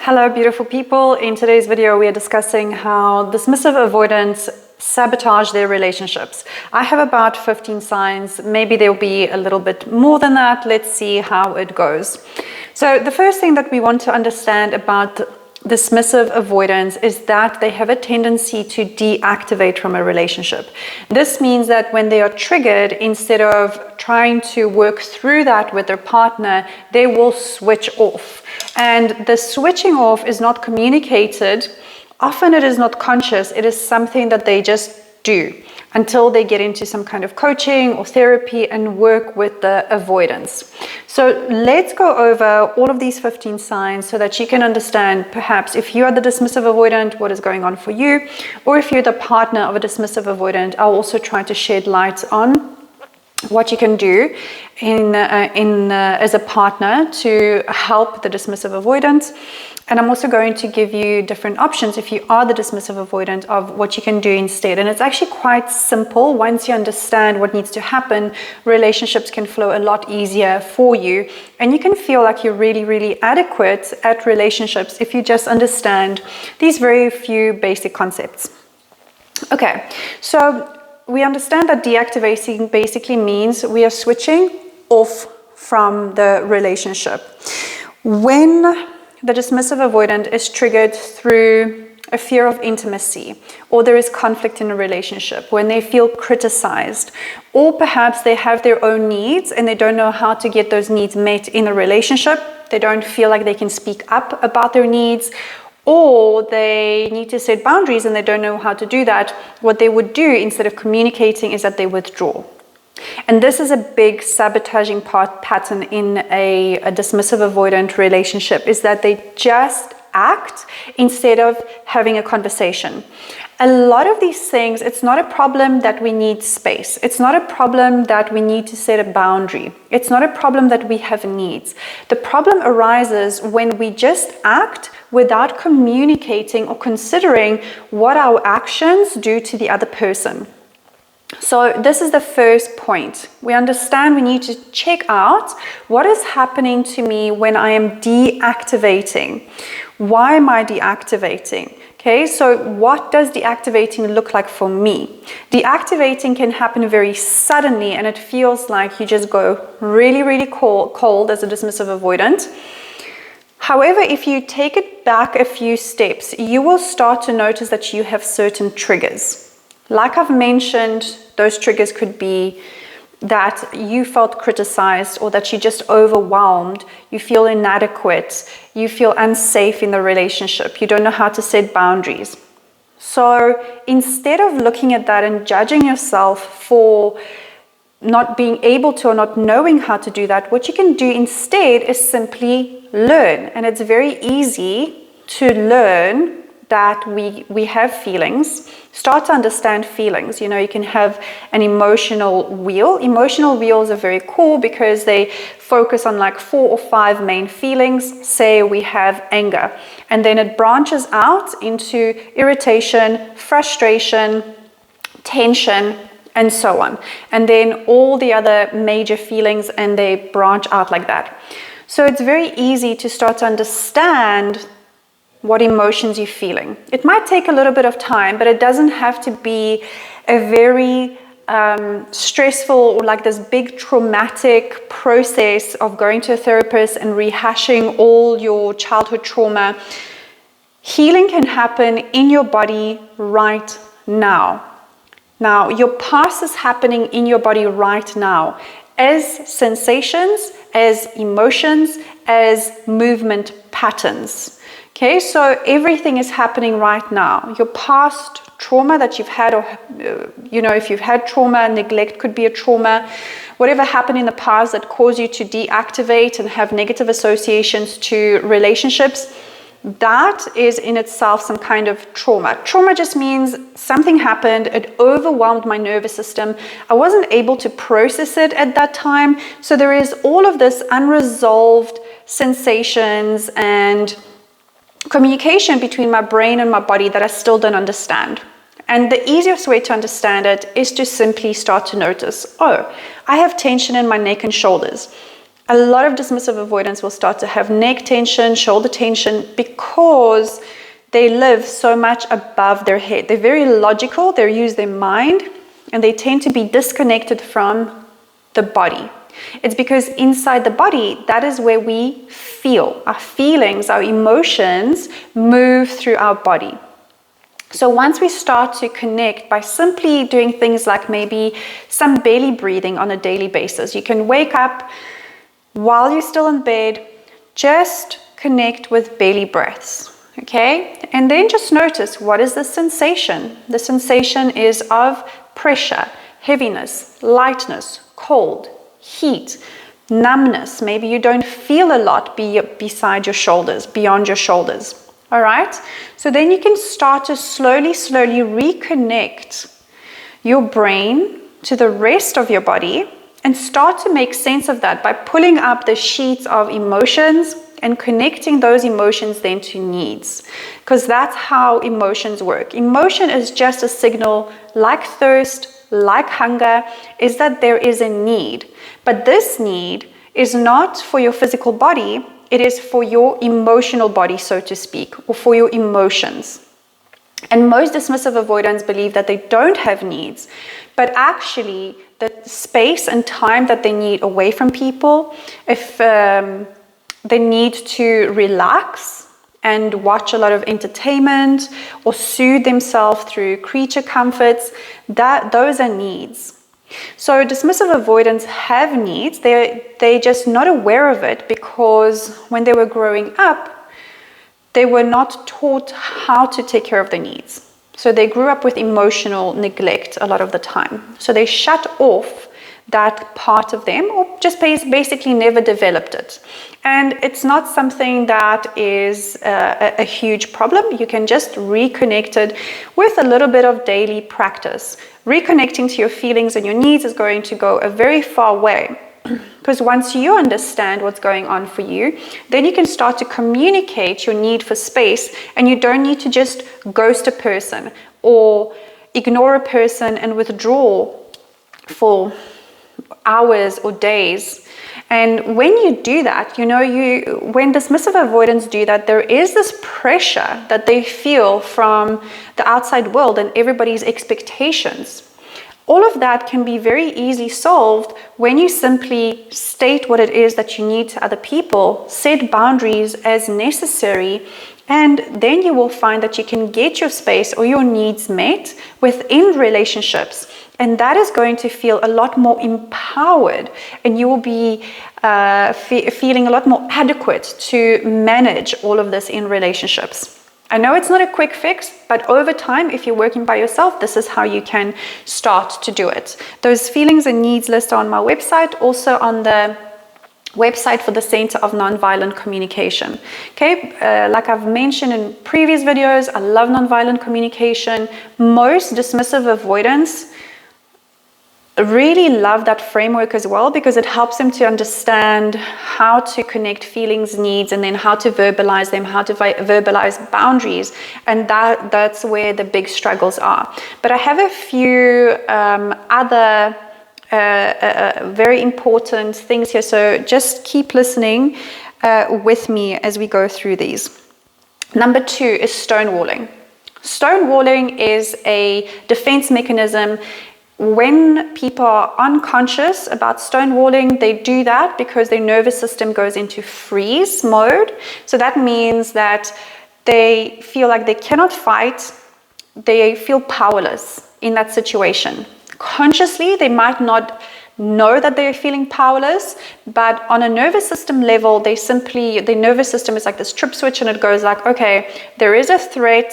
Hello, beautiful people. In today's video, we are discussing how dismissive avoidants sabotage their relationships. I have about 15 signs. Maybe there'll be a little bit more than that. Let's see how it goes. So the first thing that we want to understand about dismissive avoidance is that they have a tendency to deactivate from a relationship. This means that when they are triggered, instead of trying to work through that with their partner, they will switch off. And the switching off is not communicated. Often it is not conscious. It is something that they just do until they get into some kind of coaching or therapy and work with the avoidance. So let's go over all of these 15 signs so that you can understand perhaps if you are the dismissive avoidant, what is going on for you, or if you're the partner of a dismissive avoidant, I'll also try to shed light on what you can do as a partner to help the dismissive avoidant. And I'm also going to give you different options if you are the dismissive avoidant of what you can do instead. And it's actually quite simple. Once you understand what needs to happen, relationships can flow a lot easier for you. And you can feel like you're really, really adequate at relationships if you just understand these very few basic concepts. Okay, so we understand that deactivating basically means we are switching off from the relationship. When the dismissive avoidant is triggered through a fear of intimacy, or there is conflict in a relationship, when they feel criticized, or perhaps they have their own needs and they don't know how to get those needs met in a relationship, they don't feel like they can speak up about their needs, or they need to set boundaries and they don't know how to do that, what they would do instead of communicating is that they withdraw. And this is a big sabotaging pattern in a dismissive avoidant relationship, is that they just act instead of having a conversation. A lot of these things, it's not a problem that we need space. It's not a problem that we need to set a boundary. It's not a problem that we have needs. The problem arises when we just act without communicating or considering what our actions do to the other person. So this is the first point. We understand we need to check out what is happening to me when I am deactivating. Why am I deactivating? Okay, so what does deactivating look like for me? Deactivating can happen very suddenly and it feels like you just go really, really cold as a dismissive avoidant. However, if you take it back a few steps, you will start to notice that you have certain triggers. Like I've mentioned, those triggers could be that you felt criticized or that you're just overwhelmed, you feel inadequate, you feel unsafe in the relationship, you don't know how to set boundaries. So instead of looking at that and judging yourself for not being able to or not knowing how to do that, what you can do instead is simply learn. And it's very easy to learn that we have feelings. Start to understand feelings. You know, you can have an emotional wheel. Emotional wheels are very cool because they focus on like 4 or 5 main feelings. Say we have anger, and then it branches out into irritation, frustration, tension, and so on. And then all the other major feelings, and they branch out like that. So it's very easy to start to understand what emotions you're feeling. It might take a little bit of time, but it doesn't have to be a very stressful or like this big traumatic process of going to a therapist and rehashing all your childhood trauma. Healing can happen in your body right now. Now, your past is happening in your body right now as sensations, as emotions, as movement patterns. Okay, so everything is happening right now. Your past trauma that you've had, or if you've had trauma, neglect could be a trauma. Whatever happened in the past that caused you to deactivate and have negative associations to relationships, that is in itself some kind of trauma. Trauma just means something happened, it overwhelmed my nervous system. I wasn't able to process it at that time. So there is all of this unresolved sensations and communication between my brain and my body that I still don't understand. And the easiest way to understand it is to simply start to notice, oh, I have tension in my neck and shoulders. A lot of dismissive avoidants will start to have neck tension, shoulder tension, because they live so much above their head. They're very logical, they use their mind, and they tend to be disconnected from the body. It's because inside the body, that is where we feel. Our feelings, our emotions move through our body. So once we start to connect by simply doing things like maybe some belly breathing on a daily basis, you can wake up while you're still in bed, just connect with belly breaths, okay? And then just notice, what is the sensation? The sensation is of pressure, heaviness, lightness, cold, heat, numbness. Maybe you don't feel a lot beside your shoulders, beyond your shoulders. All right? So then you can start to slowly reconnect your brain to the rest of your body and start to make sense of that by pulling up the sheets of emotions and connecting those emotions then to needs. Because that's how emotions work. Emotion is just a signal, like thirst, like hunger, is that there is a need. But this need is not for your physical body, it is for your emotional body, so to speak, or for your emotions. And most dismissive avoidants believe that they don't have needs, but actually the space and time that they need away from people, if they need to relax and watch a lot of entertainment or soothe themselves through creature comforts, those are needs. So dismissive avoidants have needs. They're just not aware of it because when they were growing up, they were not taught how to take care of their needs. So they grew up with emotional neglect a lot of the time. So they shut off that part of them, or just basically never developed it. And it's not something that is a huge problem. You can just reconnect it with a little bit of daily practice. Reconnecting to your feelings and your needs is going to go a very far way. Because once you understand what's going on for you, then you can start to communicate your need for space, and you don't need to just ghost a person or ignore a person and withdraw for hours or days. And when you do that, when dismissive avoidants do that, there is this pressure that they feel from the outside world and everybody's expectations. All of that can be very easily solved when you simply state what it is that you need to other people, set boundaries as necessary, and then you will find that you can get your space or your needs met within relationships. And that is going to feel a lot more empowered, and you will be feeling a lot more adequate to manage all of this in relationships. I know it's not a quick fix, but over time, if you're working by yourself, this is how you can start to do it. Those feelings and needs list are on my website, also on the website for the Center of Nonviolent Communication. Okay, like I've mentioned in previous videos, I love nonviolent communication. Most dismissive avoidants really love that framework as well, because it helps them to understand how to connect feelings, needs, and then how to verbalize them, how to verbalize boundaries. And that's where the big struggles are. But I have a few other very important things here, so just keep listening with me as we go through these. Number 2 is stonewalling. Stonewalling is a defense mechanism. When people are unconscious about stonewalling, they do that because their nervous system goes into freeze mode. So that means that they feel like they cannot fight. They feel powerless in that situation. Consciously, they might not know that they're feeling powerless, but on a nervous system level, their nervous system is like this trip switch, and it goes like, okay, there is a threat,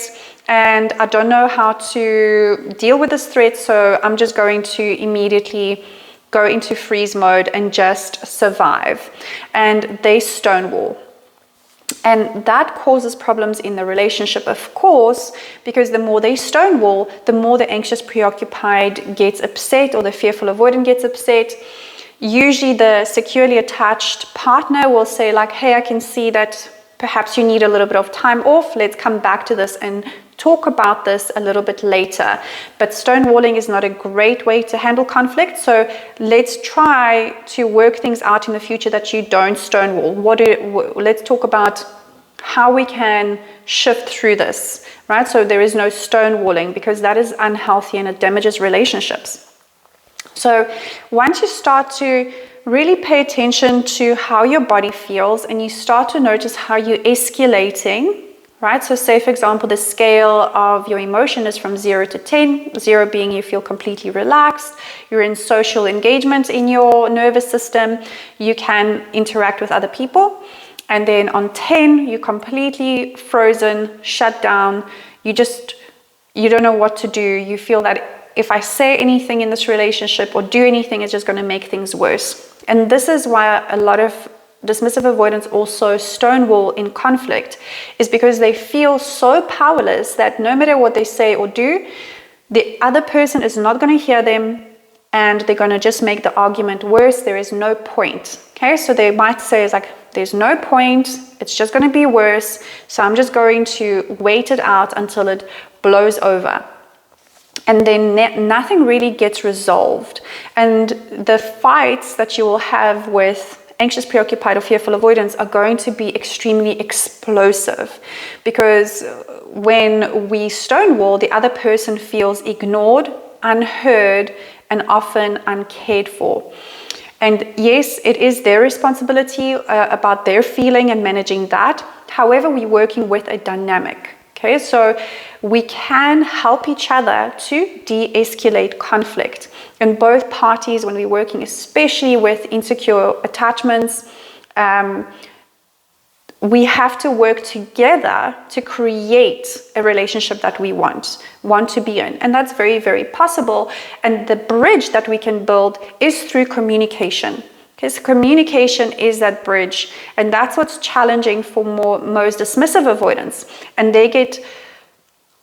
and I don't know how to deal with this threat, so I'm just going to immediately go into freeze mode and just survive. And they stonewall. And that causes problems in the relationship, of course, because the more they stonewall, the more the anxious preoccupied gets upset, or the fearful avoidant gets upset. Usually the securely attached partner will say like, hey, I can see that perhaps you need a little bit of time off. Let's come back to this and talk about this a little bit later, but stonewalling is not a great way to handle conflict. So let's try to work things out in the future that you don't stonewall. Let's talk about how we can shift through this, right? So there is no stonewalling, because that is unhealthy and it damages relationships. So once you start to really pay attention to how your body feels and you start to notice how you're escalating, right? So say, for example, the scale of your emotion is from 0 to 10, 0 being you feel completely relaxed, you're in social engagement in your nervous system, you can interact with other people. And then on 10, you're completely frozen, shut down. You don't know what to do. You feel that if I say anything in this relationship or do anything, it's just going to make things worse. And this is why a lot of dismissive avoidants also stonewall in conflict, is because they feel so powerless that no matter what they say or do, the other person is not going to hear them, and they're going to just make the argument worse. There is no point. Okay, so they might say, it's like, there's no point, it's just going to be worse, so I'm just going to wait it out until it blows over. And then nothing really gets resolved. And the fights that you will have with anxious, preoccupied, or fearful avoidance are going to be extremely explosive, because when we stonewall, the other person feels ignored, unheard, and often uncared for. And yes, it is their responsibility about their feeling and managing that. However, we're working with a dynamic. Okay, so we can help each other to de-escalate conflict. And both parties, when we're working, especially with insecure attachments, we have to work together to create a relationship that we want to be in. And that's very, very possible. And the bridge that we can build is through communication. Because communication is that bridge. And that's what's challenging for most dismissive avoidants. And they get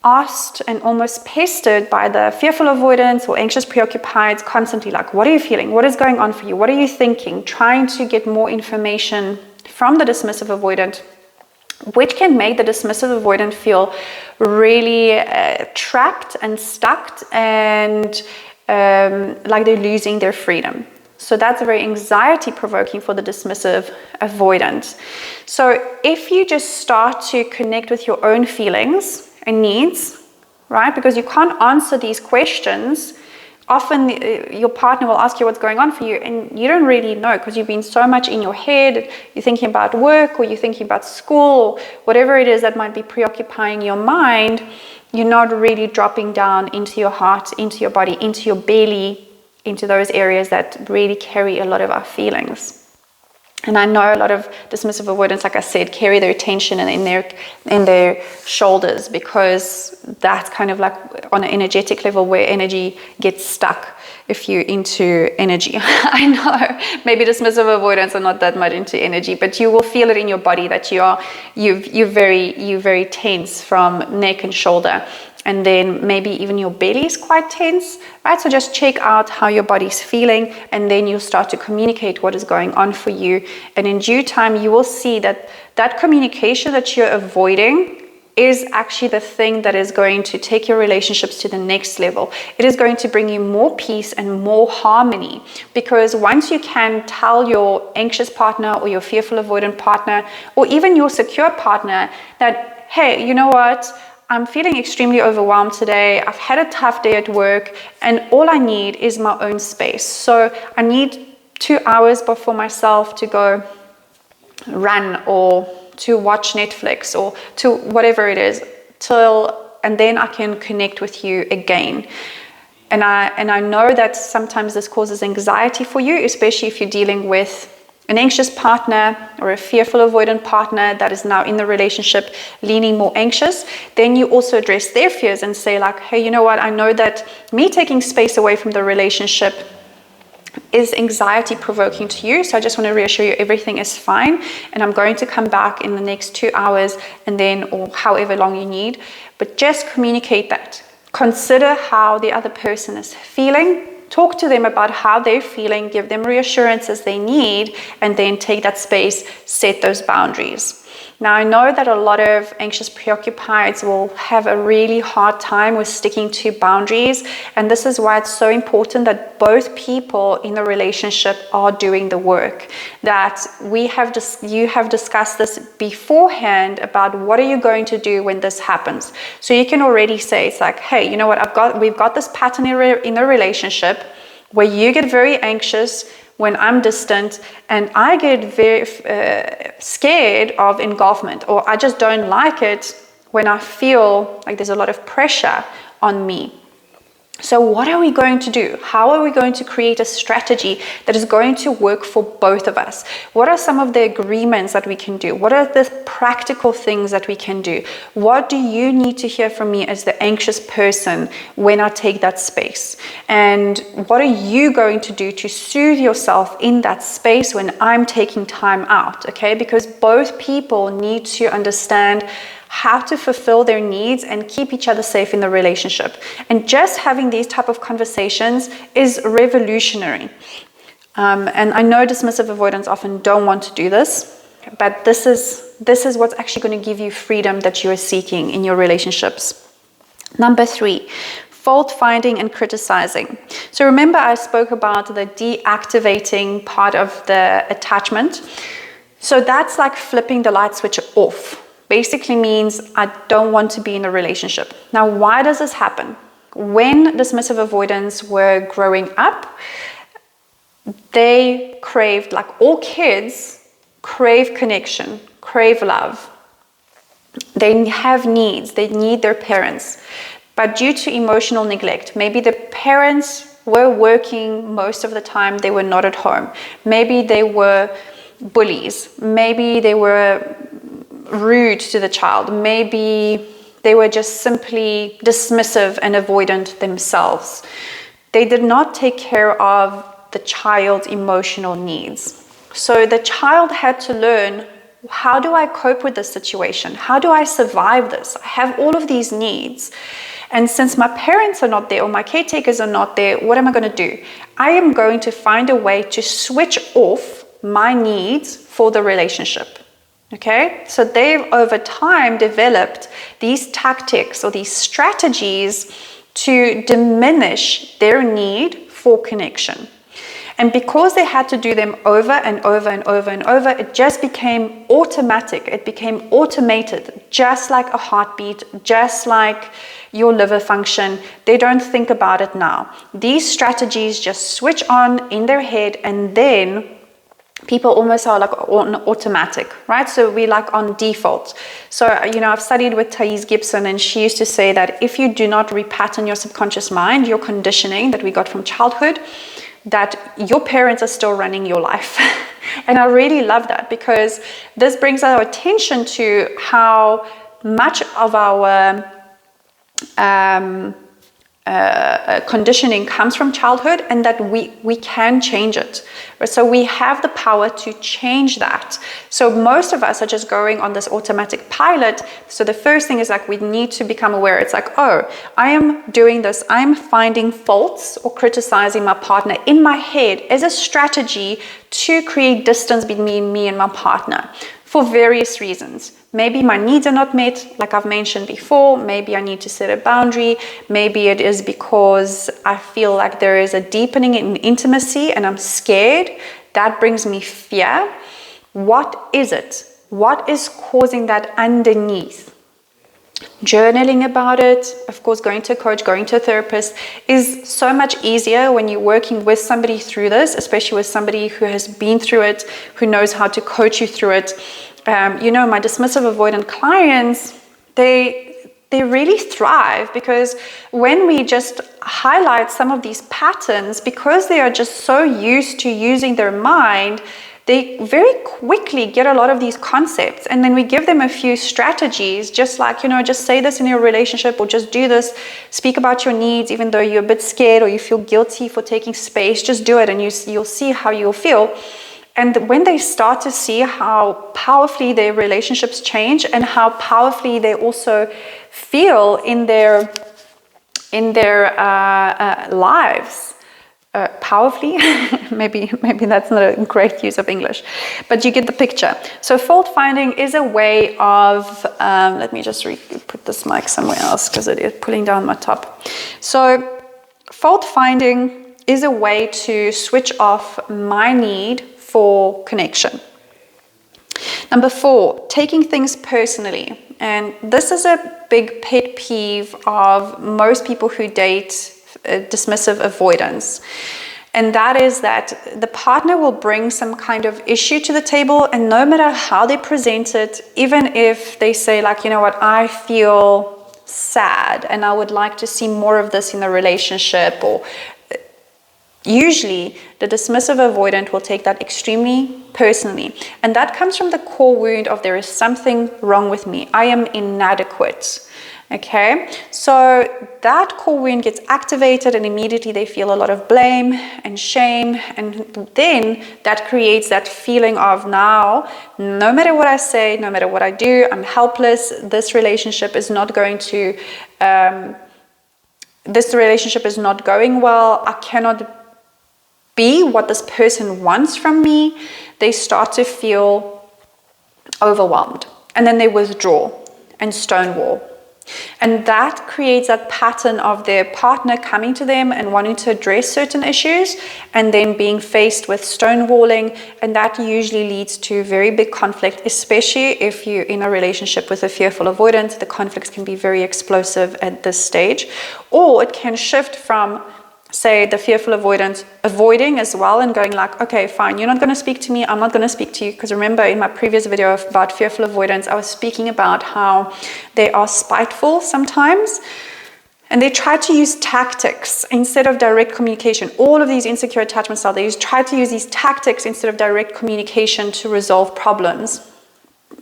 asked and almost pestered by the fearful avoidants or anxious preoccupieds constantly, like, what are you feeling? What is going on for you? What are you thinking? Trying to get more information from the dismissive avoidant, which can make the dismissive avoidant feel really trapped and stuck and like they're losing their freedom. So that's very anxiety provoking for the dismissive avoidant. So if you just start to connect with your own feelings and needs, right? Because you can't answer these questions. Often your partner will ask you what's going on for you, and you don't really know, because you've been so much in your head. You're thinking about work, or you're thinking about school, or whatever it is that might be preoccupying your mind. You're not really dropping down into your heart, into your body, into your belly, into those areas that really carry a lot of our feelings. And I know a lot of dismissive avoidants, like I said, carry their tension in their shoulders, because that's kind of like on an energetic level where energy gets stuck if you're into energy. I know maybe dismissive avoidants are not that much into energy, but you will feel it in your body that you're very tense from neck and shoulder. And then maybe even your belly is quite tense, right? So just check out how your body's feeling, and then you'll start to communicate what is going on for you. And in due time, you will see that that communication that you're avoiding is actually the thing that is going to take your relationships to the next level. It is going to bring you more peace and more harmony, because once you can tell your anxious partner or your fearful avoidant partner, or even your secure partner, that, hey, you know what? I'm feeling extremely overwhelmed today. I've had a tough day at work, and all I need is my own space. So I need 2 hours before myself to go run, or to watch Netflix, or to whatever it is, and then I can connect with you again. And I know that sometimes this causes anxiety for you, especially if you're dealing with an anxious partner or a fearful avoidant partner that is now in the relationship leaning more anxious. Then you also address their fears and say, like, hey, you know what? I know that me taking space away from the relationship is anxiety provoking to you. So I just want to reassure you everything is fine. And I'm going to come back in the next 2 hours, and then, or however long you need, but just communicate that. Consider how the other person is feeling. Talk to them about how they're feeling, give them reassurances they need, and then take that space, set those boundaries. Now, I know that a lot of anxious preoccupieds will have a really hard time with sticking to boundaries, and this is why it's so important that both people in the relationship are doing the work. That you have discussed this beforehand about what are you going to do when this happens. So you can already say, it's like, hey, you know what, we've got this pattern in a relationship where you get very anxious when I'm distant, and I get very scared of engulfment, or I just don't like it when I feel like there's a lot of pressure on me. So what are we going to do? How are we going to create a strategy that is going to work for both of us? What are some of the agreements that we can do? What are the practical things that we can do? What do you need to hear from me as the anxious person when I take that space? And what are you going to do to soothe yourself in that space when I'm taking time out? Okay, because both people need to understand how to fulfill their needs and keep each other safe in the relationship. And just having these type of conversations is revolutionary. And I know dismissive avoidants often don't want to do this, but this is what's actually going to give you freedom that you are seeking in your relationships. Number 3, fault finding and criticizing. So remember, I spoke about the deactivating part of the attachment. So that's like flipping the light switch off. Basically means I don't want to be in a relationship. Now, why does this happen? When dismissive avoidants were growing up, they craved, like all kids, crave connection, crave love. They have needs, they need their parents. But due to emotional neglect, maybe the parents were working most of the time, they were not at home. Maybe they were bullies. Maybe they were rude to the child. Maybe they were just simply dismissive and avoidant themselves. They did not take care of the child's emotional needs. So the child had to learn, how do I cope with this situation? How do I survive this? I have all of these needs. And since my parents are not there or my caretakers are not there, what am I going to do? I am going to find a way to switch off my needs for the relationship. Okay, so they've over time developed these tactics or these strategies to diminish their need for connection. And because they had to do them over and over and over and over, it just became automatic. It became automated, just like a heartbeat, just like your liver function. They don't think about it now. These strategies just switch on in their head, and then people almost are like on automatic, right? So we like on default. So, I've studied with Thais Gibson, and she used to say that if you do not repattern your subconscious mind, your conditioning that we got from childhood, that your parents are still running your life. And I really love that, because this brings our attention to how much of our conditioning comes from childhood, and that we can change it. So we have the power to change that. So most of us are just going on this automatic pilot. So the first thing is like, we need to become aware. It's like, oh, I am doing this. I'm finding faults or criticizing my partner in my head as a strategy to create distance between me and my partner for various reasons. Maybe my needs are not met, like I've mentioned before. Maybe I need to set a boundary. Maybe it is because I feel like there is a deepening in intimacy and I'm scared. That brings me fear. What is it? What is causing that underneath? Journaling about it, of course, going to a coach, going to a therapist is so much easier when you're working with somebody through this, especially with somebody who has been through it, who knows how to coach you through it. My dismissive avoidant clients, they really thrive, because when we just highlight some of these patterns, because they are just so used to using their mind, they very quickly get a lot of these concepts. And then we give them a few strategies, just like, just say this in your relationship, or just do this, speak about your needs, even though you're a bit scared or you feel guilty for taking space, just do it, and you'll see how you'll feel. And when they start to see how powerfully their relationships change, and how powerfully they also feel in their lives, powerfully. maybe that's not a great use of English, but you get the picture. So fault finding is a way of, let me just put this mic somewhere else because it is pulling down my top. So fault finding is a way to switch off my need for connection. Number 4, taking things personally. And this is a big pet peeve of most people who date dismissive avoidance. And that is that the partner will bring some kind of issue to the table, and no matter how they present it, even if they say like, you know what, I feel sad and I would like to see more of this in the relationship, or usually the dismissive avoidant will take that extremely personally. And that comes from the core wound of there is something wrong with me. I am inadequate. Okay, so that core wound gets activated and immediately they feel a lot of blame and shame, and then that creates that feeling of now, no matter what I say, no matter what I do, I'm helpless. This relationship is not going well. I cannot be what this person wants from me. They start to feel overwhelmed, and then they withdraw and stonewall. And that creates that pattern of their partner coming to them and wanting to address certain issues and then being faced with stonewalling. And that usually leads to very big conflict, especially if you're in a relationship with a fearful avoidant. The conflicts can be very explosive at this stage. Or it can shift from, say, the fearful avoidant avoiding as well and going like, okay, fine, you're not going to speak to me, I'm not going to speak to you. Because remember, in my previous video about fearful avoidance, I was speaking about how they are spiteful sometimes, and they try to use tactics instead of direct communication. All of these insecure attachment styles, they try to use these tactics instead of direct communication to resolve problems.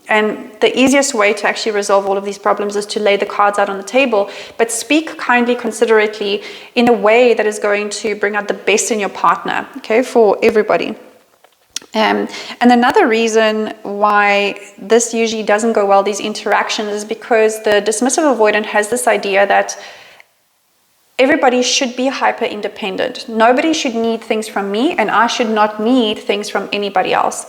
And the easiest way to actually resolve all of these problems is to lay the cards out on the table, but speak kindly, considerately, in a way that is going to bring out the best in your partner, okay, for everybody. And another reason why this usually doesn't go well, these interactions, is because the dismissive avoidant has this idea that everybody should be hyper independent. Nobody should need things from me, and I should not need things from anybody else.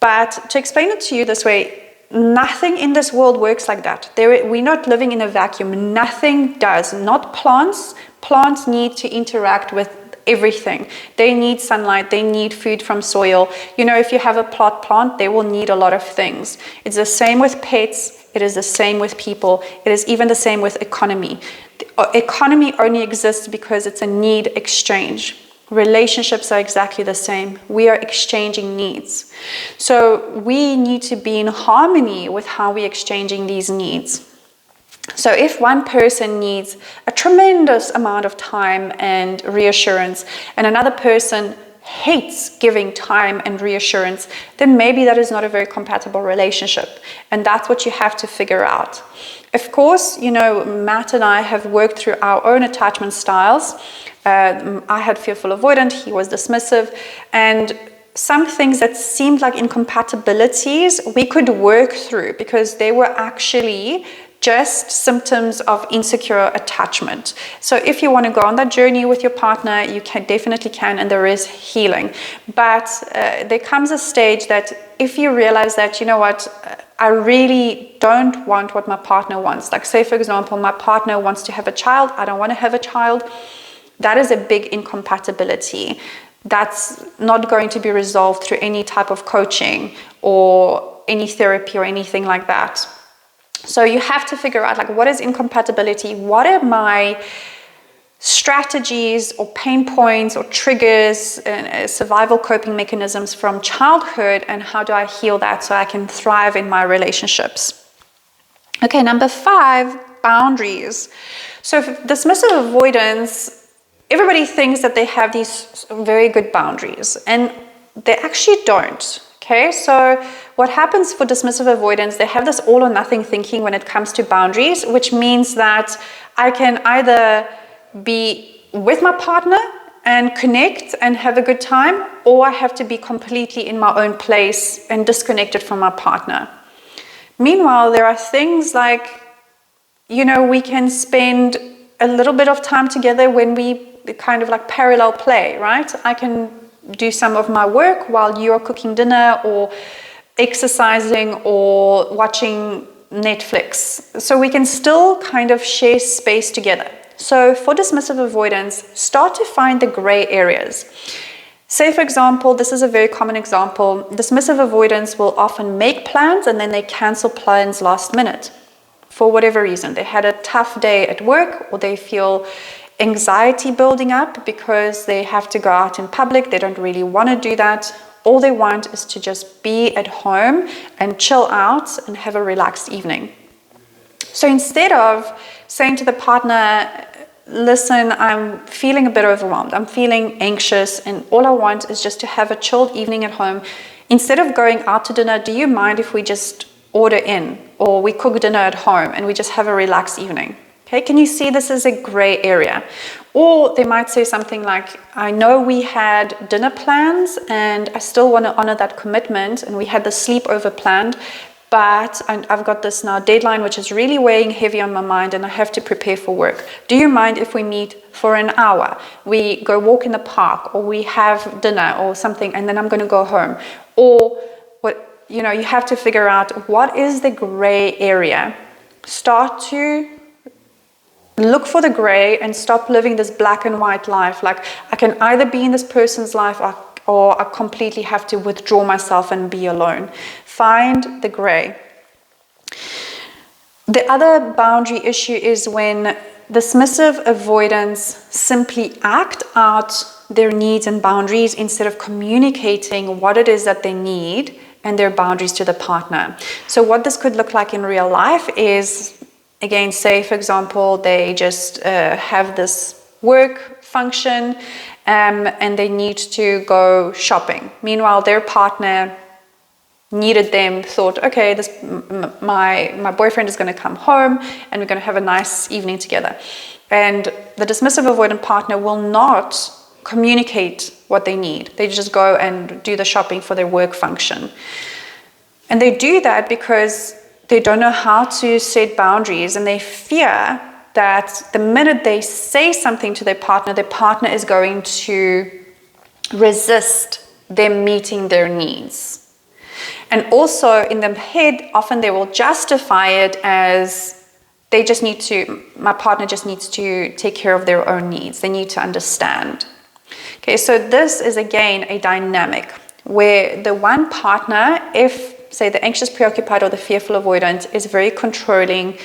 But to explain it to you this way, nothing in this world works like that. We're not living in a vacuum. Nothing does. Not plants. Plants need to interact with everything. They need sunlight. They need food from soil. You know, if you have a plant, they will need a lot of things. It's the same with pets. It is the same with people. It is even the same with economy. The economy only exists because it's a need exchange. Relationships are exactly the same. We are exchanging needs. So we need to be in harmony with how we're exchanging these needs. So if one person needs a tremendous amount of time and reassurance, and another person hates giving time and reassurance, then maybe that is not a very compatible relationship. And that's what you have to figure out. Of course, you know, Matt and I have worked through our own attachment styles. I had fearful avoidant, he was dismissive, and some things that seemed like incompatibilities we could work through because they were actually just symptoms of insecure attachment. So if you want to go on that journey with your partner, you definitely can, and there is healing. But there comes a stage that if you realize that, you know what, I really don't want what my partner wants. Like say, for example, my partner wants to have a child, I don't want to have a child. That is a big incompatibility. That's not going to be resolved through any type of coaching or any therapy or anything like that. So you have to figure out, like, what is incompatibility? What are my strategies or pain points or triggers and survival coping mechanisms from childhood, and how do I heal that so I can thrive in my relationships? Okay, number 5, boundaries. So for dismissive avoidance, everybody thinks that they have these very good boundaries, and they actually don't. Okay, so what happens for dismissive avoidance, they have this all or nothing thinking when it comes to boundaries, which means that I can either be with my partner and connect and have a good time, or I have to be completely in my own place and disconnected from my partner. Meanwhile, there are things like, you know, we can spend a little bit of time together when we kind of like parallel play, right? I can do some of my work while you're cooking dinner or exercising or watching Netflix. So we can still kind of share space together. So for dismissive avoidance, start to find the gray areas. Say, for example, this is a very common example. Dismissive avoidance will often make plans and then they cancel plans last minute for whatever reason. They had a tough day at work, or they feel anxiety building up because they have to go out in public. They don't really want to do that. All they want is to just be at home and chill out and have a relaxed evening. So instead of saying to the partner, listen, I'm feeling a bit overwhelmed, I'm feeling anxious, and all I want is just to have a chilled evening at home. Instead of going out to dinner, do you mind if we just order in, or we cook dinner at home and we just have a relaxed evening? Okay, can you see this is a gray area? Or they might say something like, I know we had dinner plans and I still want to honor that commitment, and we had the sleepover planned, but I've got this now deadline which is really weighing heavy on my mind and I have to prepare for work. Do you mind if we meet for an hour? We go walk in the park, or we have dinner or something, and then I'm going to go home. Or what, you have to figure out what is the gray area. Start to look for the gray and stop living this black and white life. Like, I can either be in this person's life or I completely have to withdraw myself and be alone. Find the gray. The other boundary issue is when dismissive avoidants simply act out their needs and boundaries instead of communicating what it is that they need and their boundaries to the partner. So what this could look like in real life is, again, say, for example, they just have this work function and they need to go shopping. Meanwhile, their partner needed them, thought, okay, my boyfriend is going to come home and we're going to have a nice evening together. And the dismissive avoidant partner will not communicate what they need. They just go and do the shopping for their work function. And they do that because they don't know how to set boundaries, and they fear that the minute they say something to their partner is going to resist them meeting their needs. And also in their head, often they will justify it as my partner just needs to take care of their own needs. They need to understand. Okay, so this is again a dynamic where the one partner, if say the anxious preoccupied or the fearful avoidant, is very controlling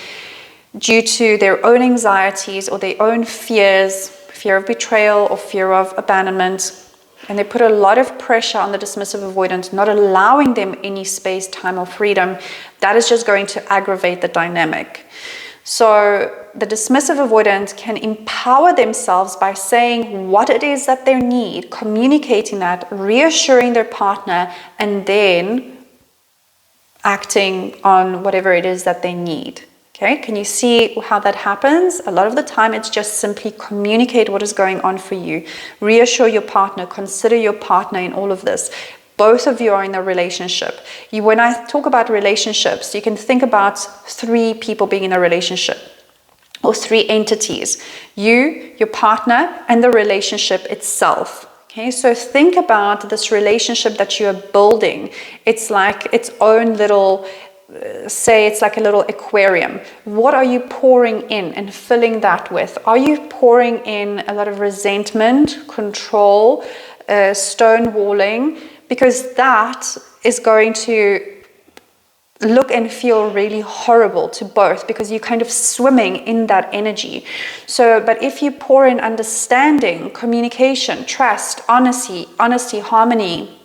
due to their own anxieties or their own fears, fear of betrayal or fear of abandonment, and they put a lot of pressure on the dismissive avoidant, not allowing them any space, time, or freedom, that is just going to aggravate the dynamic. So the dismissive avoidant can empower themselves by saying what it is that they need, communicating that, reassuring their partner, and then acting on whatever it is that they need. Okay, can you see how that happens? A lot of the time it's just simply communicate what is going on for you. Reassure your partner, consider your partner in all of this. Both of you are in a relationship. When I talk about relationships, you can think about 3 people being in a relationship, or 3 entities. You, your partner, and the relationship itself. Okay, so think about this relationship that you are building. It's like its own little, say it's like a little aquarium. What are you pouring in and filling that with? Are you pouring in a lot of resentment, control, stonewalling? Because that is going to look and feel really horrible to both, because you're kind of swimming in that energy. So, but if you pour in understanding, communication, trust, honesty, harmony,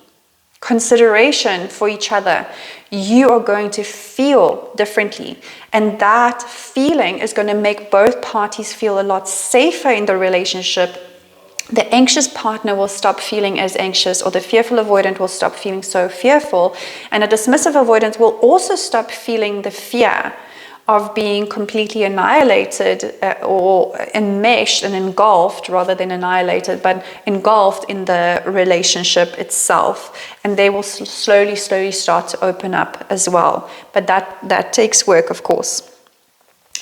consideration for each other, you are going to feel differently. And that feeling is going to make both parties feel a lot safer in the relationship. The anxious partner will stop feeling as anxious, or the fearful avoidant will stop feeling so fearful. And a dismissive avoidant will also stop feeling the fear of being completely annihilated or enmeshed and engulfed, rather than annihilated, but engulfed in the relationship itself. And they will slowly start to open up as well. But that takes work, of course.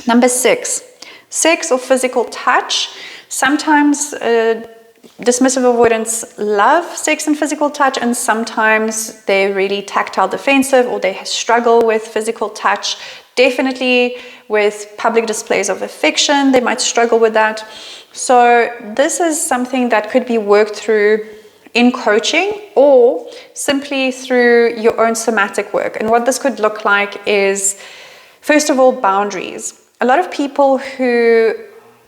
Number 6, sex or physical touch. Sometimes dismissive avoidants love sex and physical touch, and sometimes they're really tactile defensive, or they struggle with physical touch. Definitely with public displays of affection, they might struggle with that. So this is something that could be worked through in coaching, or simply through your own somatic work. And what this could look like is, first of all, boundaries. A lot of people who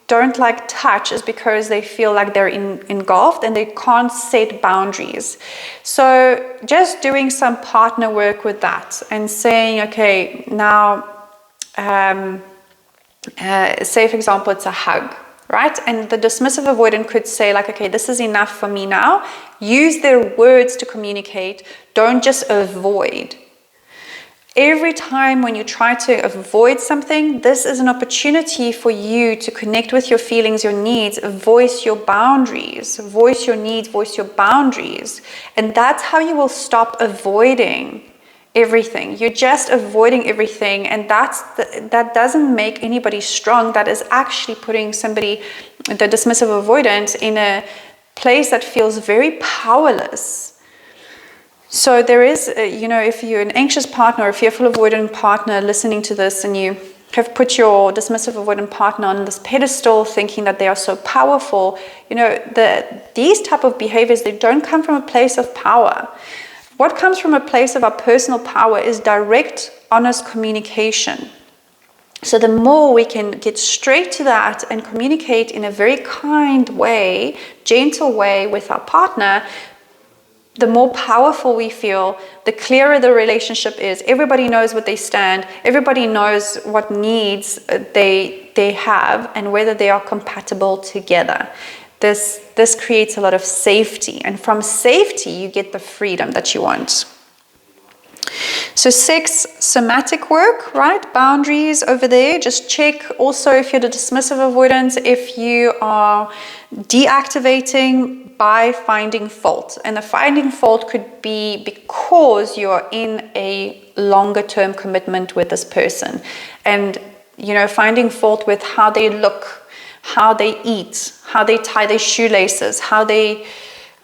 don't like touch is because they feel like they're engulfed and they can't set boundaries. So just doing some partner work with that and saying, okay, now, say for example, it's a hug, right? And the dismissive avoidant could say like, okay, this is enough for me now. Use their words to communicate. Don't just avoid. Every time when you try to avoid something, this is an opportunity for you to connect with your feelings, your needs, voice your boundaries, voice your needs, voice your boundaries. And that's how you will stop avoiding everything. You're just avoiding everything, and that doesn't make anybody strong. That is actually putting somebody, the dismissive avoidant, in a place that feels very powerless. So there is, if you're an anxious partner or a fearful avoidant partner listening to this, and you have put your dismissive avoidant partner on this pedestal thinking that they are so powerful, these type of behaviors, they don't come from a place of power. What comes from a place of our personal power is direct, honest communication. So the more we can get straight to that and communicate in a very kind way, gentle way with our partner, the more powerful we feel, the clearer the relationship is. Everybody knows what they stand. Everybody knows what needs they have and whether they are compatible together. This creates a lot of safety. And from safety, you get the freedom that you want. So sex, somatic work, right? Boundaries over there. Just check also if you're the dismissive avoidance, if you are deactivating by finding fault. And the finding fault could be because you're in a longer term commitment with this person. And, finding fault with how they look, how they eat, how they tie their shoelaces, how they,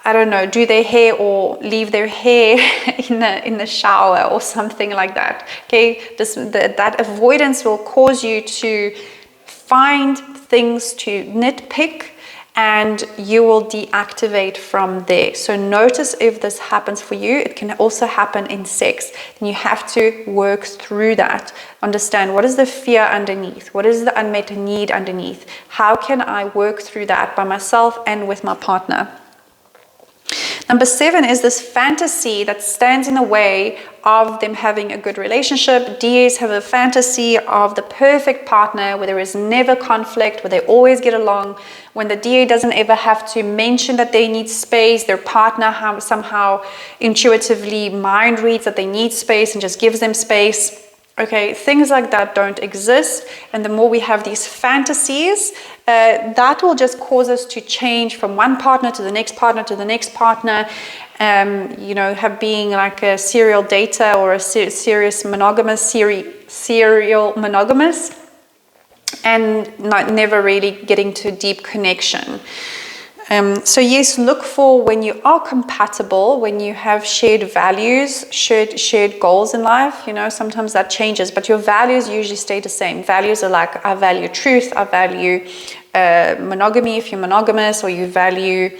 do their hair or leave their hair in the shower or something like that. Okay, that avoidance will cause you to find things to nitpick, and you will deactivate from there. So notice if this happens for you. It can also happen in sex. And you have to work through that. Understand, what is the fear underneath? What is the unmet need underneath? How can I work through that by myself and with my partner? Number 7 is this fantasy that stands in the way of them having a good relationship. DAs have a fantasy of the perfect partner where there is never conflict, where they always get along, when the DA doesn't ever have to mention that they need space. Their partner somehow intuitively mind reads that they need space and just gives them space. Okay, things like that don't exist. And the more we have these fantasies, that will just cause us to change from one partner to the next partner to the next partner. Have being like a serial dater or a serial monogamous, and never really getting to deep connection. So yes, look for when you are compatible, when you have shared values, shared goals in life. Sometimes that changes, but your values usually stay the same. Values are like, I value truth, I value monogamy if you're monogamous, or you value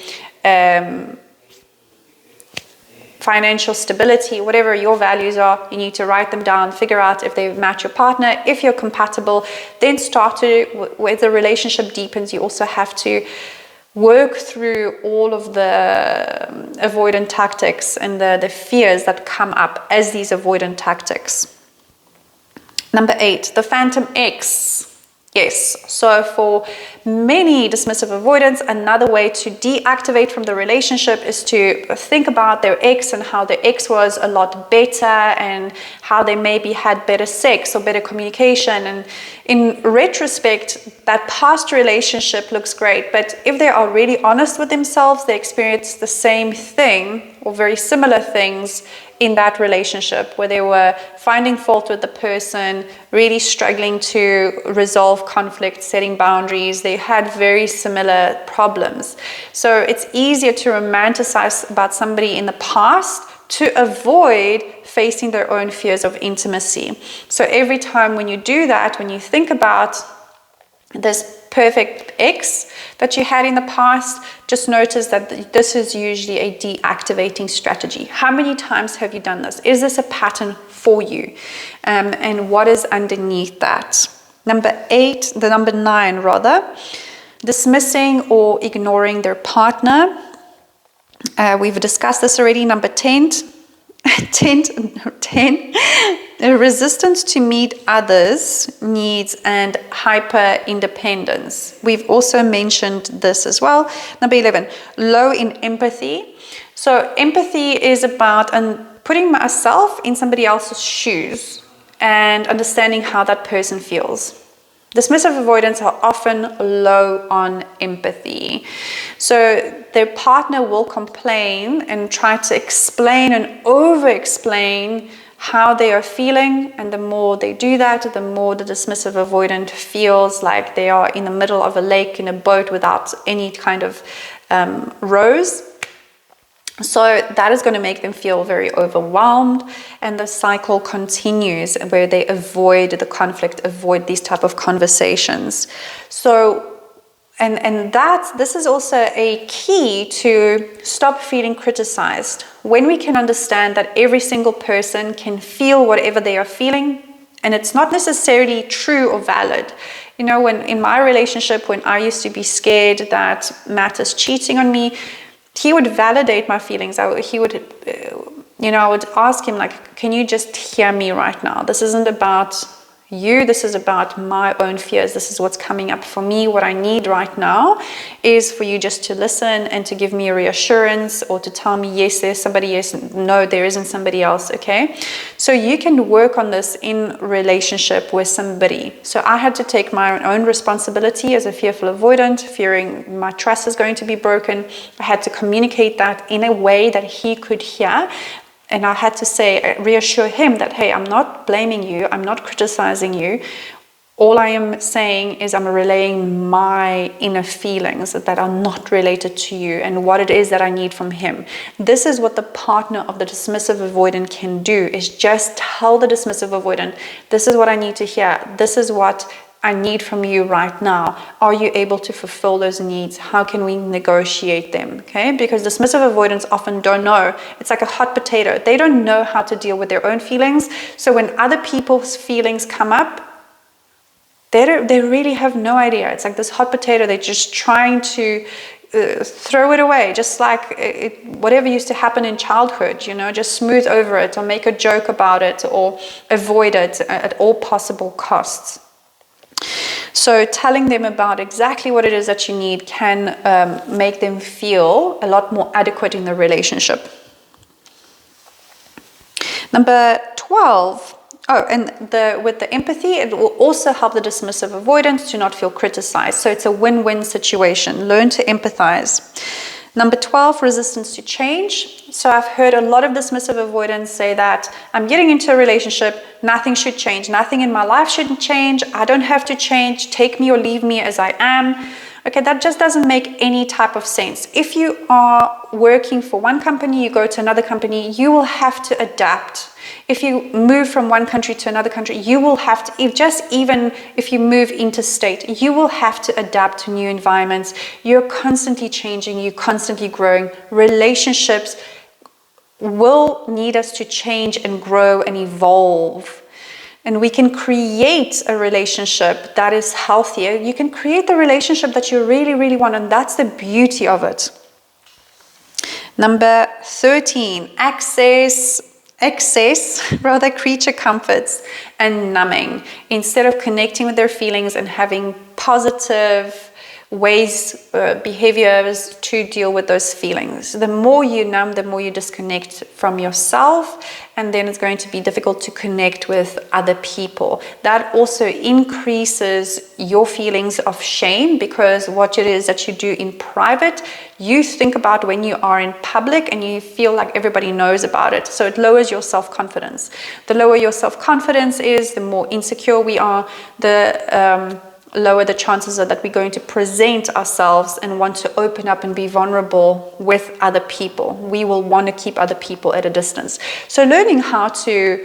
financial stability. Whatever your values are, you need to write them down, figure out if they match your partner. If you're compatible, then where the relationship deepens, you also have to work through all of the avoidant tactics and the fears that come up as these avoidant tactics. Number 8, the phantom ex. Yes, so for many dismissive avoidants, another way to deactivate from the relationship is to think about their ex and how their ex was a lot better and how they maybe had better sex or better communication. And in retrospect, that past relationship looks great, but if they are really honest with themselves, they experience the same thing or very similar things in that relationship where they were finding fault with the person, really struggling to resolve conflict, setting boundaries. They had very similar problems. So it's easier to romanticize about somebody in the past to avoid facing their own fears of intimacy. So every time when you do that, when you think about this perfect ex that you had in the past, just notice that this is usually a deactivating strategy. How many times have you done this? Is this a pattern for you? And what is underneath that? Number 9 rather, dismissing or ignoring their partner. We've discussed this already. Number 10, a resistance to meet others' needs and hyper independence. We've also mentioned this as well. Number 11, low in empathy. So empathy is about putting myself in somebody else's shoes and understanding how that person feels. Dismissive avoidants are often low on empathy. So their partner will complain and try to explain and over-explain how they are feeling, and the more they do that, the more the dismissive avoidant feels like they are in the middle of a lake in a boat without any kind of rows. So that is going to make them feel very overwhelmed, and the cycle continues where they avoid the conflict, avoid these type of conversations. So, this is also a key to stop feeling criticized. When we can understand that every single person can feel whatever they are feeling, and it's not necessarily true or valid. You know, when in my relationship, when I used to be scared that Matt is cheating on me, he would validate my feelings. I would ask him, like, can you just hear me right now? This isn't about you. This is about my own fears. This is what's coming up for me. What I need right now is for you just to listen and to give me a reassurance, or to tell me, yes, there's somebody, yes, no, there isn't somebody else, okay? So you can work on this in relationship with somebody. So I had to take my own responsibility as a fearful avoidant, fearing my trust is going to be broken. I had to communicate that in a way that he could hear. And I had to reassure him that, hey, I'm not blaming you. I'm not criticizing you. All I am saying is I'm relaying my inner feelings that are not related to you and what it is that I need from him. This is what the partner of the dismissive avoidant can do, is just tell the dismissive avoidant, this is what I need to hear. This is what I need from you right now. Are you able to fulfill those needs? How can we negotiate them? Okay, because dismissive avoidants often don't know. It's like a hot potato. They don't know how to deal with their own feelings. So when other people's feelings come up, they really have no idea. It's like this hot potato. They're just trying to throw it away, just like whatever used to happen in childhood, just smooth over it or make a joke about it or avoid it at all possible costs. So telling them about exactly what it is that you need can make them feel a lot more adequate in the relationship. Number 12. With the empathy, it will also help the dismissive avoidance to not feel criticized. So it's a win-win situation. Learn to empathize. Number 12, resistance to change. So I've heard a lot of dismissive avoidants say that I'm getting into a relationship, nothing should change, nothing in my life shouldn't change, I don't have to change, take me or leave me as I am. Okay, that just doesn't make any type of sense. If you are working for one company, you go to another company, you will have to adapt. If you move from one country to another country, you will have to, even if you move interstate, you will have to adapt to new environments. You're constantly changing, you're constantly growing. Relationships will need us to change and grow and evolve. And we can create a relationship that is healthier. You can create the relationship that you really, really want, and that's the beauty of it. Number 13, excess creature comforts and numbing. Instead of connecting with their feelings and having positive ways, behaviors to deal with those feelings. The more you numb, the more you disconnect from yourself, and then it's going to be difficult to connect with other people. That also increases your feelings of shame, because what it is that you do in private, you think about when you are in public and you feel like everybody knows about it. So it lowers your self-confidence. The lower your self-confidence is, the more insecure we are, the lower the chances are that we're going to present ourselves and want to open up and be vulnerable with other people. We will want to keep other people at a distance. So learning how to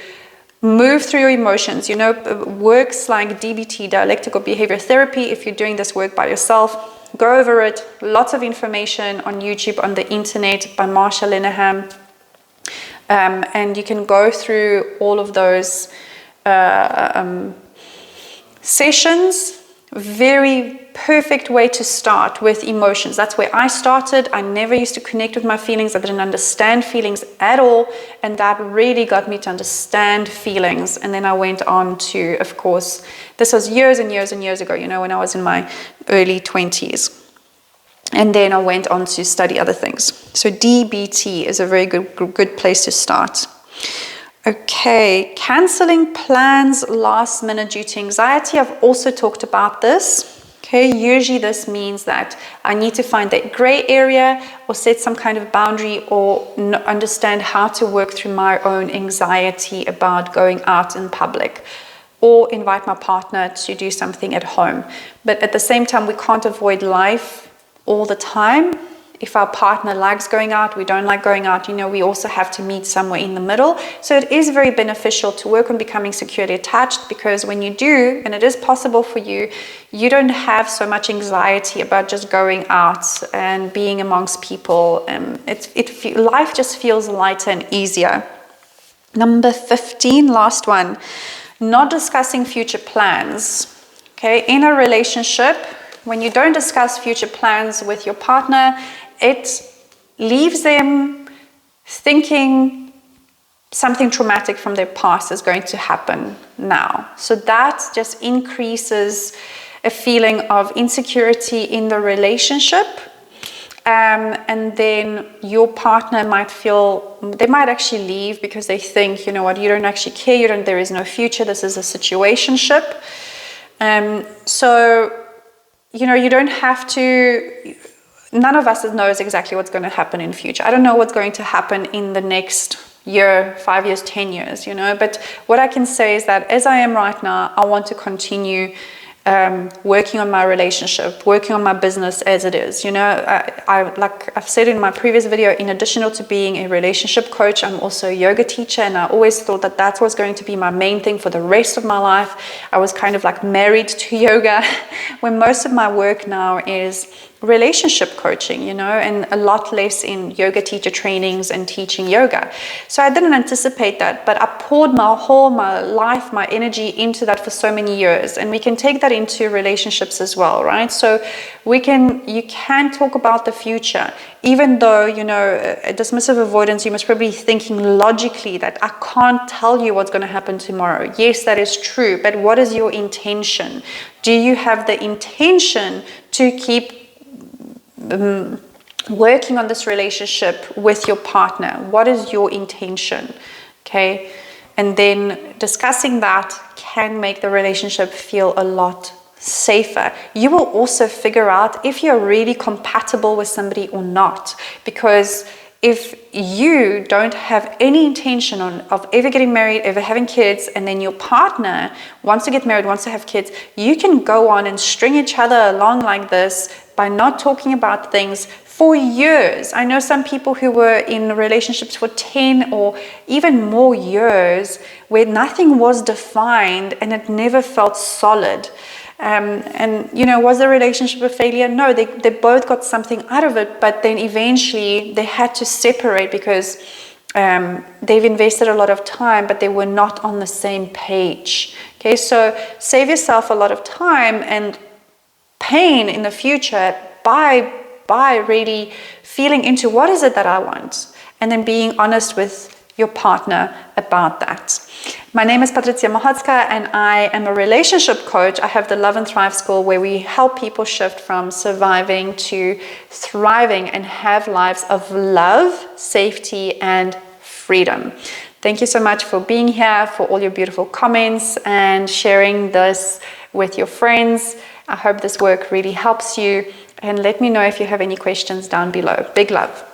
move through your emotions, works like DBT, dialectical behavior therapy. If you're doing this work by yourself, go over it. Lots of information on YouTube, on the internet, by Marsha Linehan. And you can go through all of those sessions. Very perfect way to start with emotions. That's where I started. I never used to connect with my feelings. I didn't understand feelings at all. And that really got me to understand feelings. And then I went on to, of course, this was years and years and years ago, when I was in my early 20s. And then I went on to study other things. So DBT is a very good place to start. Okay, canceling plans last minute due to anxiety. I've also talked about this. Okay, usually this means that I need to find that gray area or set some kind of boundary or understand how to work through my own anxiety about going out in public, or invite my partner to do something at home. But at the same time, we can't avoid life all the time. If our partner likes going out, we don't like going out, we also have to meet somewhere in the middle. So it is very beneficial to work on becoming securely attached, because when you do, and it is possible for you, you don't have so much anxiety about just going out and being amongst people. Life just feels lighter and easier. Number 15, last one, not discussing future plans. Okay, in a relationship, when you don't discuss future plans with your partner, it leaves them thinking something traumatic from their past is going to happen now. So that just increases a feeling of insecurity in the relationship. And then your partner might feel, they might actually leave because they think, you don't actually care, there is no future, this is a situationship. So you don't have to, none of us knows exactly what's going to happen in the future. I don't know what's going to happen in the next year, 5 years, 10 years, but what I can say is that as I am right now, I want to continue working on my relationship, working on my business as it is. Like I've said in my previous video, in addition to being a relationship coach, I'm also a yoga teacher, and I always thought that was going to be my main thing for the rest of my life. I was kind of like married to yoga, when most of my work now is relationship coaching, and a lot less in yoga teacher trainings and teaching yoga. So I didn't anticipate that, but I poured my life, my energy into that for so many years. And we can take that into relationships as well, right? So you can talk about the future, even though, a dismissive avoidance, you must probably be thinking logically that I can't tell you what's going to happen tomorrow. Yes, that is true. But what is your intention? Do you have the intention to keep working on this relationship with your partner? What is your intention? Okay, and then discussing that can make the relationship feel a lot safer. You will also figure out if you're really compatible with somebody or not, because if you don't have any intention of ever getting married, ever having kids, and then your partner wants to get married, wants to have kids, you can go on and string each other along like this by not talking about things for years. I know some people who were in relationships for 10 or even more years where nothing was defined and it never felt solid. Was the relationship a failure? No, they both got something out of it, but then eventually they had to separate because they've invested a lot of time, but they were not on the same page. Okay, so save yourself a lot of time and pain in the future by really feeling into what is it that I want, and then being honest with your partner about that. My name is Patrycja Machocka, and I am a relationship coach. I have the Love and Thrive School, where we help people shift from surviving to thriving and have lives of love, safety, and freedom. Thank you so much for being here, for all your beautiful comments and sharing this with your friends. I hope this work really helps you, and let me know if you have any questions down below. Big love.